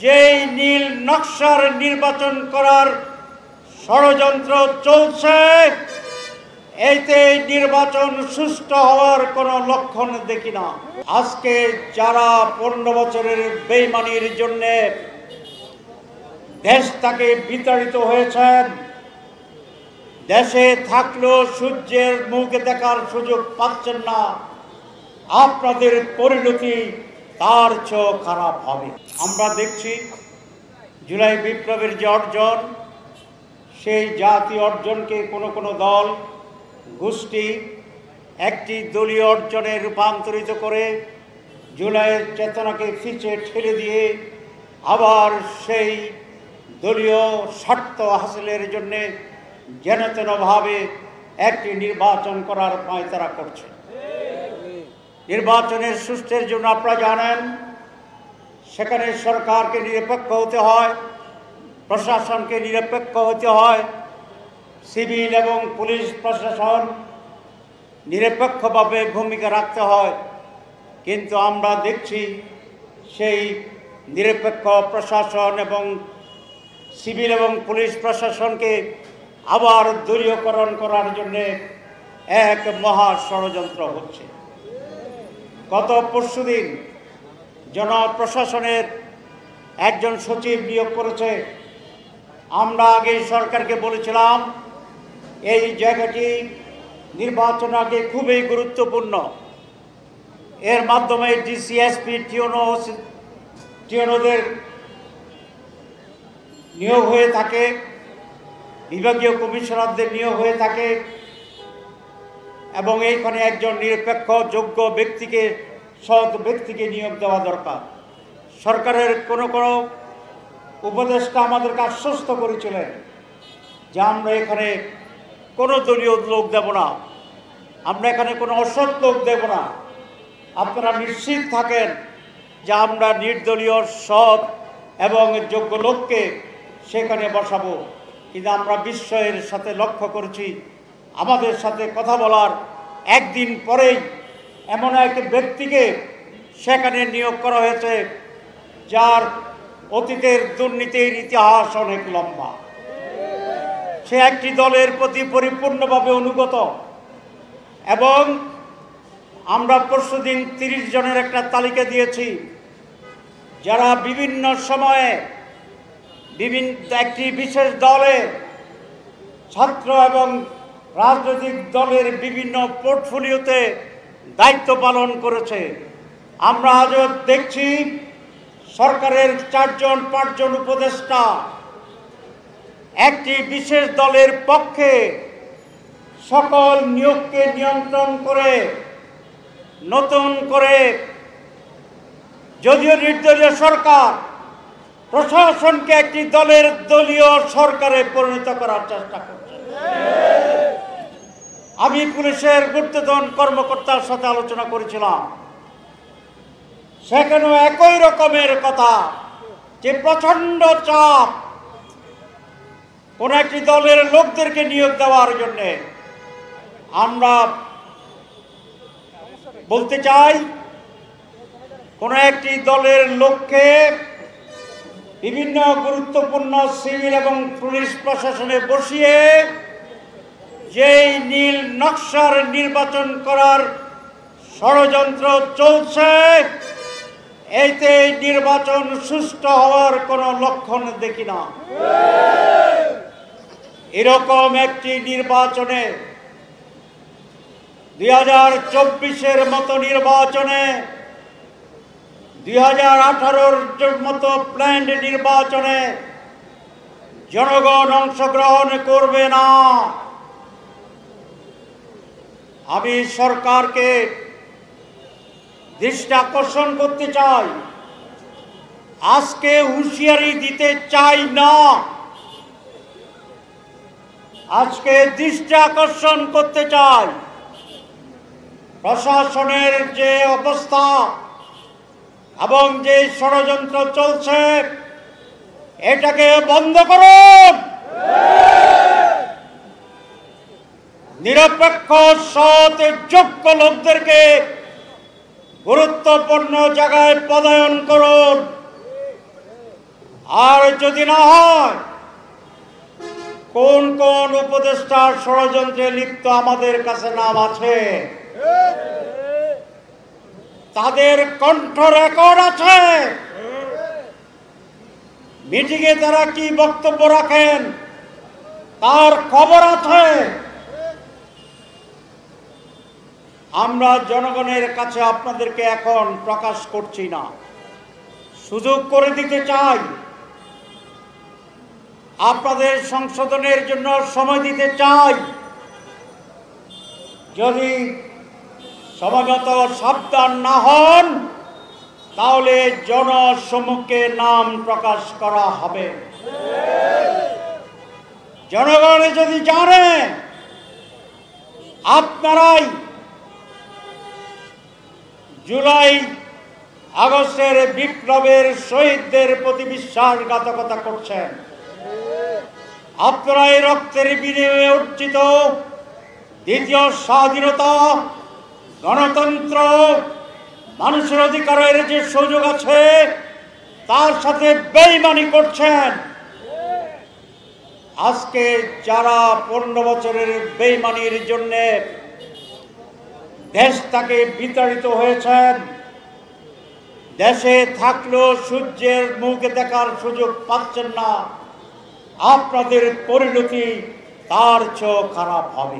যেই নীল নকশার নির্বাচন করার ষড়যন্ত্র চলছে, এতে নির্বাচন সুষ্ঠু হওয়ার কোনো লক্ষণ দেখি না। আজকে যারা 15 বছরের বেইমানির জন্য দেশ থেকে বিতাড়িত হয়েছেন, দেশে থাকলেও সূর্যের মুখ দেখার সুযোগ পাচ্ছেন না, আপনাদের পরিণতি তার চেয়েও খারাপ হবে। আমরা দেখছি জুলাই বিপ্লবের যে অর্জন, সেই জাতীয় অর্জনকে কোনো দল গোষ্ঠী একটি দলীয় অর্জনে রূপান্তরিত করে জুলাইয়ের চেতনাকে পিছে ঠেলে দিয়ে আবার সেই দলীয় স্বার্থ হাসিলের জন্যে যেনতেনভাবে একটি নির্বাচন করার পায়তারা করছে। নির্বাচনের সুষ্ঠুর জন্য আপনারা জানেন, সেখানে সরকারকে নিরপেক্ষ হতে হয়, প্রশাসনকে নিরপেক্ষ হতে হয়, সিভিল এবং পুলিশ প্রশাসন নিরপেক্ষভাবে ভূমিকা রাখতে হয়। কিন্তু আমরা দেখছি সেই নিরপেক্ষ প্রশাসন এবং সিভিল এবং পুলিশ প্রশাসনকে আবার দলীয়করণ করার জন্য এক মহা ষড়যন্ত্র হচ্ছে। গত পরশুদিন জনপ্রশাসনের একজন সচিব নিয়োগ করেছে। আমরা আগে সরকারকে বলেছিলাম এই জায়গাটি নির্বাচন আগে খুবই গুরুত্বপূর্ণ। এর মাধ্যমে ডিসিএসপি টিওনোদের নিয়োগ হয়ে থাকে, বিভাগীয় কমিশনারদের নিয়োগ হয়ে থাকে এবং এইখানে একজন নিরপেক্ষ যোগ্য ব্যক্তিকে, সৎ ব্যক্তিকে নিয়োগ দেওয়া দরকার। সরকারের কোনো উপদেষ্টা আমাদেরকে আশ্বস্ত করেছিলেন যে আমরা এখানে কোনো দলীয় লোক দেব না, আমরা এখানে কোনো অসৎ লোক দেব না, আপনারা নিশ্চিত থাকেন যে আমরা নির্দলীয় সৎ এবং যোগ্য লোককে সেখানে বসাবো। কিন্তু আমরা বিস্ময়ের সাথে লক্ষ্য করেছি, আমাদের সাথে কথা বলার একদিন পরেই এমন এক ব্যক্তিকে সেখানে নিয়োগ করা হয়েছে যার অতীতের দুর্নীতির ইতিহাস অনেক লম্বা। সে একটি দলের প্রতি পরিপূর্ণভাবে অনুগত এবং আমরা পরশুদিন 30 জনের একটা তালিকা দিয়েছি যারা বিভিন্ন সময়ে একটি বিশেষ দলে ছাত্র এবং রাজনৈতিক দলের বিভিন্ন পোর্টফোলিওতে দায়িত্ব পালন করেছে। আমরা আজও দেখছি সরকারের 4-5 উপদেষ্টা একটি বিশেষ দলের পক্ষে সকল নিয়োগকে নিয়ন্ত্রণ করে নতুন করে যদিও নির্দলীয় সরকার প্রশাসনকে একটি দলের দলীয় সরকারে পরিণত করার চেষ্টা করছে। আমি পুলিশের ঊর্ধ্বতন কর্মকর্তার সাথে আলোচনা করেছিলাম, সেখানেও একই রকমের কথা যে প্রচন্ড চাপ কোন একটি দলের লোকদেরকে নিয়োগ দেওয়ার জন্য। আমরা বলতে চাই, কোন একটি দলের লোককে বিভিন্ন গুরুত্বপূর্ণ সিভিল এবং পুলিশ প্রশাসনে বসিয়ে যেই নীল নকশার নির্বাচন করার ষড়যন্ত্র চলছে, এতে নির্বাচন সুষ্ঠু হওয়ার কোনো লক্ষণ দেখি না। এরকম একটি নির্বাচনে 2024-এর মতো নির্বাচনে 2018-র মতো প্ল্যান্ড নির্বাচনে জনগণ অংশগ্রহণ করবে না। আমি সরকারকে দৃষ্টি আকর্ষণ করতে চাই, আজকে হুঁশিয়ারি দিতে চাই না, আজকে দৃষ্টি আকর্ষণ করতে চাই প্রশাসনের যে অবস্থা এবং যে ষড়যন্ত্র চলছে, এটাকে বন্ধ করুন। নিরপেক্ষ সৎ যোগ্য লোকদেরকে গুরুত্বপূর্ণ জায়গায় পদায়ন করুন। আর যদি না হয়, কোন কোন উপদেষ্টার ষড়যন্ত্রে লিপ্ত আমাদের কাছে নাম আছে, তাদের কণ্ঠ রেকর্ড আছে। মিটিংয়ে তারা কি বক্তব্য রাখেন তার খবর আছে। আমরা জনগণের কাছে আপনাদেরকে এখন প্রকাশ করছি না, সুযোগ করে দিতে চাই, আপনাদের সংশোধনের জন্য সময় দিতে চাই। যদি সময়মত সাবধান না হন তাহলে জনসম্মুখে নাম প্রকাশ করা হবে। জনগণ যদি জানে আপনারাই জুলাই আগস্টের বিপ্লবের শহীদদের প্রতি বিশ্বাসঘাতকতা করছেন, আপনারা এই রক্তের বিনিময়ে অর্জিত দ্বিতীয় স্বাধীনতা, গণতন্ত্র, মানুষের অধিকারের যে সুযোগ আছে তার সাথে বেইমানি করছেন। আজকে যারা 15 বছরের বেইমানির জন্য দেশ থেকে বিতাড়িত হয়েছেন, দেশে থাকলেও সূর্যের মুখ দেখার সুযোগ পাচ্ছেন না, আপনাদের পরিণতি তার চেয়েও খারাপ হবে।